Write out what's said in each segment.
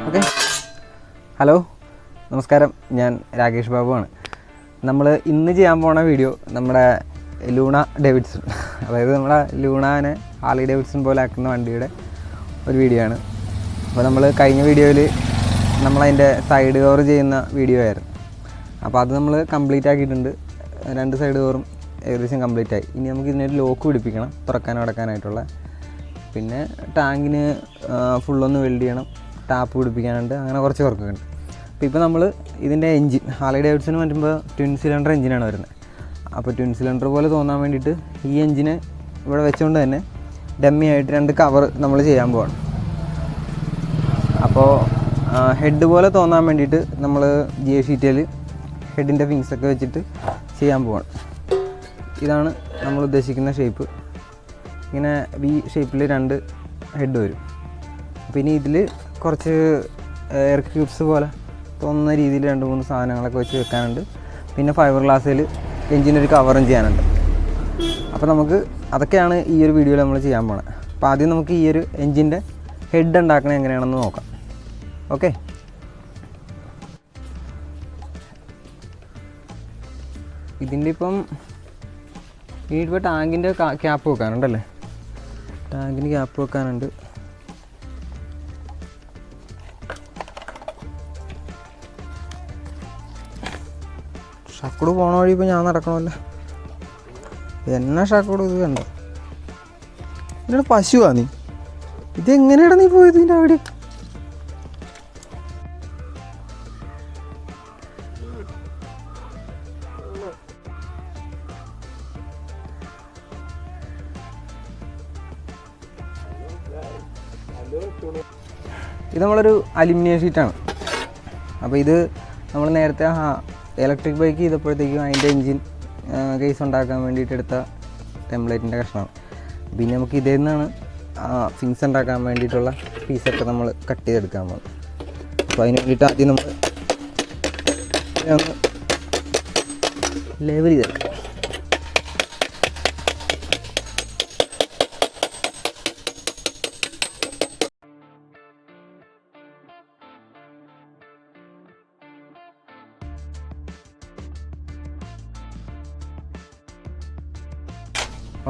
Okay. Hello, നമസ്കാരം. ഞാൻ രാകേഷ് ബാബുവാണ്. നമ്മൾ ഇന്ന് ചെയ്യാൻ പോണ വീഡിയോ നമ്മുടെ ലൂണ ഡേവിഡ്സൺ, അതായത് നമ്മുടെ ലൂണാനെ ഹാർലി ഡേവിഡ്സൺ പോലെ ആക്കുന്ന വണ്ടിയുടെ ഒരു വീഡിയോ ആണ്. അപ്പോൾ നമ്മൾ കഴിഞ്ഞ വീഡിയോയിൽ നമ്മളതിൻ്റെ സൈഡ് കവർ ചെയ്യുന്ന വീഡിയോ ആയിരുന്നു. അപ്പോൾ അത് നമ്മൾ കംപ്ലീറ്റ് ആക്കിയിട്ടുണ്ട്. 2 സൈഡ് കവറും ഏകദേശം കംപ്ലീറ്റ് ആയി. ഇനി നമുക്ക് ഇതിനൊരു ലോക്ക് പിടിപ്പിക്കണം, തുറക്കാനും അടക്കാനായിട്ടുള്ള. പിന്നെ ടാങ്കിന് ഫുള്ളൊന്ന് വെൽഡ് ചെയ്യണം, ടാപ്പ് പിടിപ്പിക്കാനുണ്ട്, അങ്ങനെ കുറച്ച് വർക്കൊക്കെ ഉണ്ട്. ഇപ്പോൾ നമ്മൾ ഇതിൻ്റെ എൻജിൻ ഹാർലി ഡേവിഡ്സൺ വരുമ്പോൾ ട്വിൻ സിലിണ്ടർ എഞ്ചിനാണ് വരുന്നത്. അപ്പോൾ ട്വിൻ സിലിണ്ടർ പോലെ തോന്നാൻ വേണ്ടിയിട്ട് ഈ എൻജിന് ഇവിടെ വെച്ചുകൊണ്ട് തന്നെ ഡമ്മി ആയിട്ട് 2 കവർ നമ്മൾ ചെയ്യാൻ പോവാണ്. അപ്പോൾ ഹെഡ് പോലെ തോന്നാൻ വേണ്ടിയിട്ട് നമ്മൾ GA ഷീറ്റിൽ ഹെഡിൻ്റെ വിങ്സൊക്കെ വെച്ചിട്ട് ചെയ്യാൻ പോവാണ്. ഇതാണ് നമ്മൾ ഉദ്ദേശിക്കുന്ന ഷേപ്പ്. ഇങ്ങനെ V ഷേപ്പിൽ 2 ഹെഡ് വരും. അപ്പോൾ ഇനി ഇതിൽ കുറച്ച് എയർ ക്യൂബ്സ് പോലെ തോന്നുന്ന രീതിയിൽ 2-3 സാധനങ്ങളൊക്കെ വെച്ച് വെക്കാനുണ്ട്. പിന്നെ ഫൈബർ ഗ്ലാസ്സിൽ എഞ്ചിനൊരു കവറും ചെയ്യാനുണ്ട്. അപ്പോൾ നമുക്ക് അതൊക്കെയാണ് ഈ ഒരു വീഡിയോയിൽ നമ്മൾ ചെയ്യാൻ പോകുന്നത്. അപ്പോൾ ആദ്യം നമുക്ക് ഈ ഒരു എഞ്ചിൻ്റെ ഹെഡ് ഉണ്ടാക്കണത് എങ്ങനെയാണെന്ന് നോക്കാം. ഓക്കെ. ഇതിൻ്റെ ഇനിയിപ്പോൾ ടാങ്കിൻ്റെ ക്യാപ്പ് വെക്കാനുണ്ടല്ലേ, ടാങ്കിന് ക്യാപ്പ് വെക്കാനുണ്ട്. ഷക്കോട് പോണ വഴി ഇപ്പോൾ ഞാൻ നടക്കണമല്ലോ. എന്നാ ഷക്കോട് ഇത് കണ്ടോ? ഇതിനോട് പശുവാ നീ? ഇതെങ്ങനെയാണ് നീ പോയത് ഇതിൻ്റെ അവിടെ? ഇത് നമ്മളൊരു അലുമിനിയം ഷീറ്റാണ്. അപ്പോൾ ഇത് നമ്മൾ നേരത്തെ ഇലക്ട്രിക് ബൈക്ക് ചെയ്തപ്പോഴത്തേക്കും അതിൻ്റെ എൻജിൻ കേസ് ഉണ്ടാക്കാൻ വേണ്ടിയിട്ട് എടുത്ത ടെംപ്ലേറ്റിൻ്റെ കഷ്ണമാണ്. പിന്നെ നമുക്ക് ഇതിൽ നിന്നാണ് ഫിൻസ് ഉണ്ടാക്കാൻ വേണ്ടിയിട്ടുള്ള പീസൊക്കെ നമ്മൾ കട്ട് ചെയ്തെടുക്കാൻ പോകുന്നത്. അപ്പോൾ അതിന് വേണ്ടിയിട്ട് ആദ്യം നമ്മൾ ലെവൽ ചെയ്തെടുക്കാം.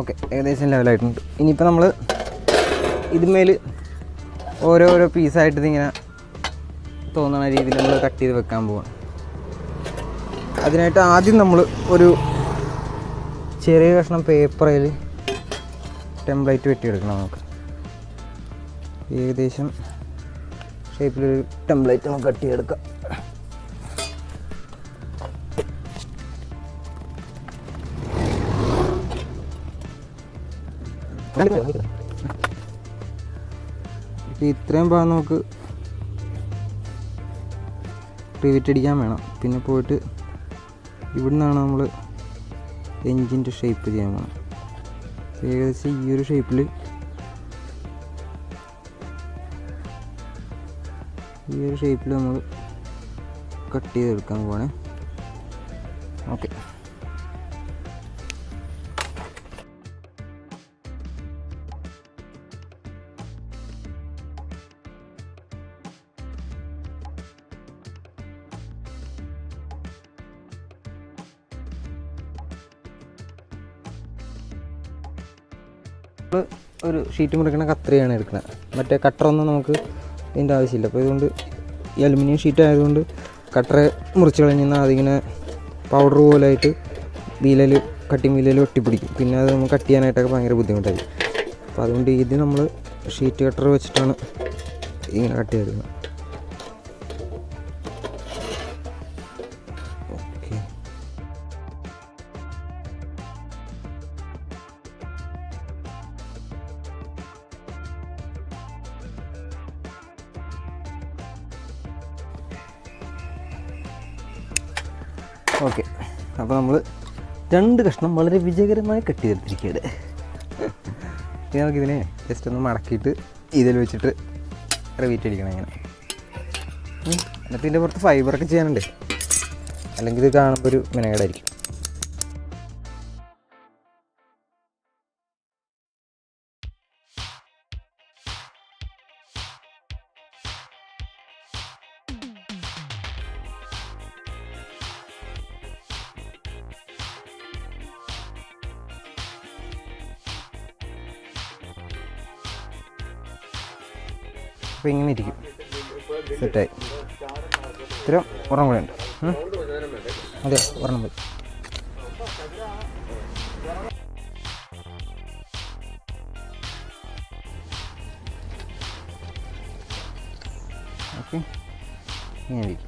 ഓക്കെ, ഏകദേശം ലെവലായിട്ടുണ്ട്. ഇനിയിപ്പോൾ നമ്മൾ ഇതിന്മേൽ ഓരോരോ പീസായിട്ട് ഇതിങ്ങനെ തോന്നുന്ന രീതിയിൽ നമ്മൾ കട്ട് ചെയ്ത് വെക്കാൻ പോവാണ്. അതിനായിട്ട് ആദ്യം നമ്മൾ ഒരു ചെറിയ കഷ്ണം പേപ്പറിൽ ടെംപ്ലേറ്റ് വെട്ടിയെടുക്കണം. നമുക്ക് ഏകദേശം ഷേപ്പിലൊരു ടെംപ്ലേറ്റ് നമുക്ക് കട്ട് ചെയ്തെടുക്കാം. ഇത്രയും ഭാഗം നമുക്ക് റിവിറ്റ് അടിക്കാൻ വേണം. പിന്നെ പോയിട്ട് ഇവിടെ നിന്നാണ് നമ്മൾ എൻജിൻ്റെ ഷേപ്പ് ചെയ്യാൻ വേണം. ഏകദേശം ഈ ഒരു ഷേപ്പിൽ നമ്മൾ കട്ട് ചെയ്തെടുക്കാൻ പോവാണ്. ഓക്കെ. ഒരു ഷീറ്റ് മുറിക്കണ കത്രിയാണ് എടുക്കുന്നത്. മറ്റേ കട്ടറൊന്നും നമുക്ക് ഇതിൻ്റെ ആവശ്യമില്ല. അപ്പോൾ ഇതുകൊണ്ട് ഈ അലുമിനിയം ഷീറ്റ് ആയതുകൊണ്ട് കട്ടറ് മുറിച്ച് കളഞ്ഞാൽ അതിങ്ങനെ പൗഡർ പോലായിട്ട് കട്ടിങ് വീലയിൽ ഒട്ടിപ്പിടിക്കും. പിന്നെ അത് നമുക്ക് കട്ട് ചെയ്യാനായിട്ടൊക്കെ ഭയങ്കര ബുദ്ധിമുട്ടായി. അപ്പോൾ അതുകൊണ്ട് ഇത് നമ്മൾ ഷീറ്റ് കട്ടർ വെച്ചിട്ടാണ് ഇങ്ങനെ കട്ട് ചെയ്തെടുക്കുന്നത്. ഓക്കെ, അപ്പോൾ നമ്മൾ 2 കഷ്ണം വളരെ വിജയകരമായി കട്ട് ചെയ്തെടുത്തിരിക്കുകയാണ്. ഇനി നമുക്കിതിനെ ജസ്റ്റ് ഒന്ന് മടക്കിയിട്ട് ഇതിൽ വെച്ചിട്ട് റിവീറ്റ് അടിക്കണം ഇങ്ങനെ. എന്നിട്ട് ഇതിൻ്റെ പുറത്ത് ഫൈബറൊക്കെ ചെയ്യാനുണ്ട്, അല്ലെങ്കിൽ ഇത് കാണുമ്പോൾ ഒരു മെനകേടായിരിക്കും. അപ്പോൾ ഇങ്ങനെ ഇരിക്കും. സെറ്റായി. ഇത്രയും ഒരെണ്ണം കൂടെ ഉണ്ട്. അതെ, ഒരെണ്ണം മതി. ഓക്കെ, ഇങ്ങനെ ഇരിക്കും.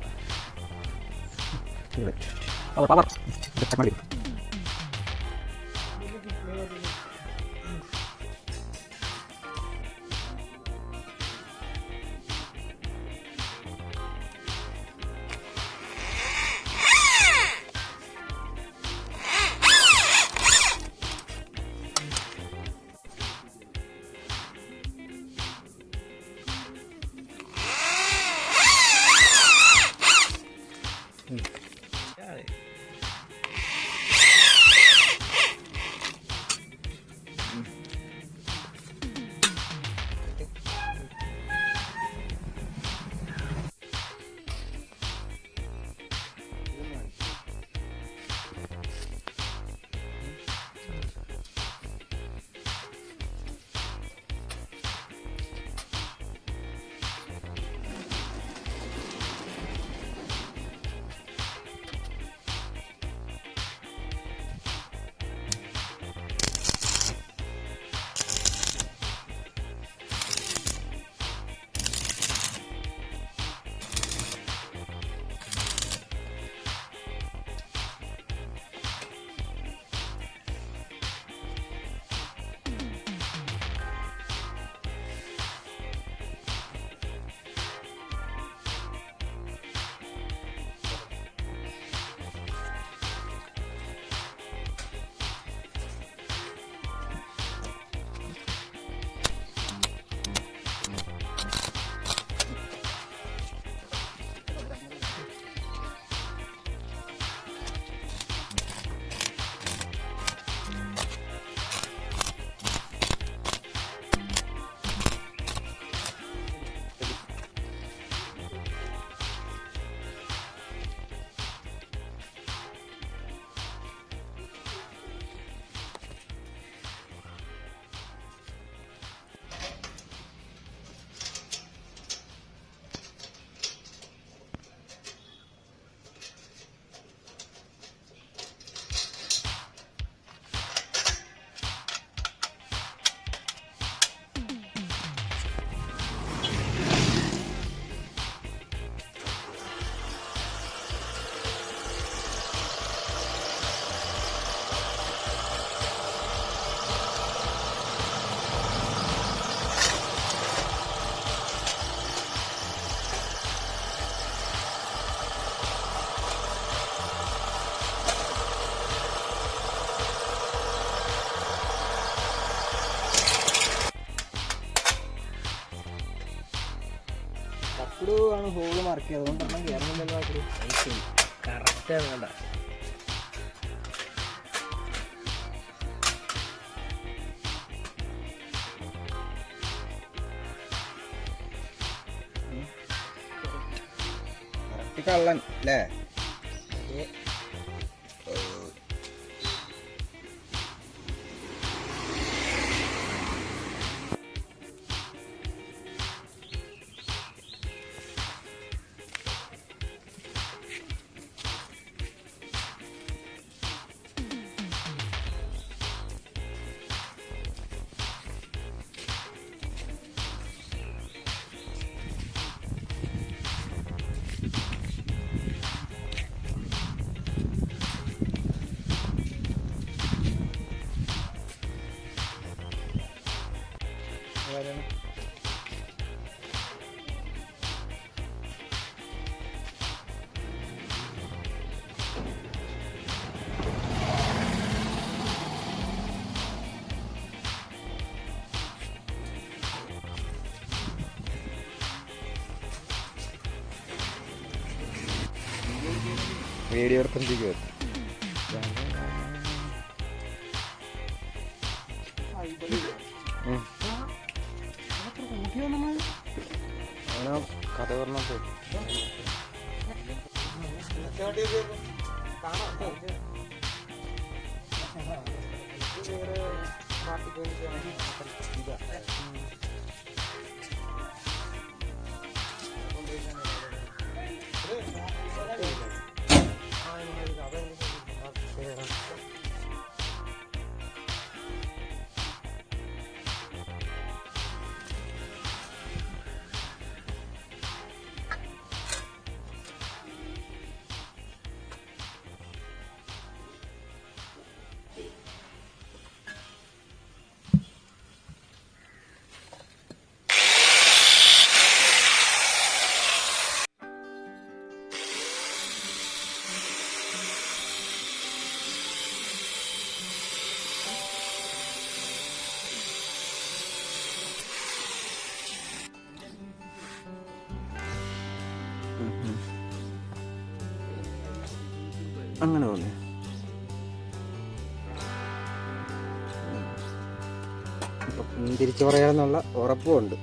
ആണ് ഹോള് മാർക്ക് ചെയ്തത്, അതുകൊണ്ടാണ് കയറുന്നില്ലല്ലോ. കറക്റ്റാണ് വേണ്ട. കറക്റ്റ് കള്ളൻ അല്ലേ? വീഡിയോ എടുത്തിരിക്കുക. കഥ പറഞ്ഞപ്പോ അങ്ങനെ തോന്നി. തിരിച്ചു പറയാമെന്നുള്ള ഉറപ്പുമുണ്ട്.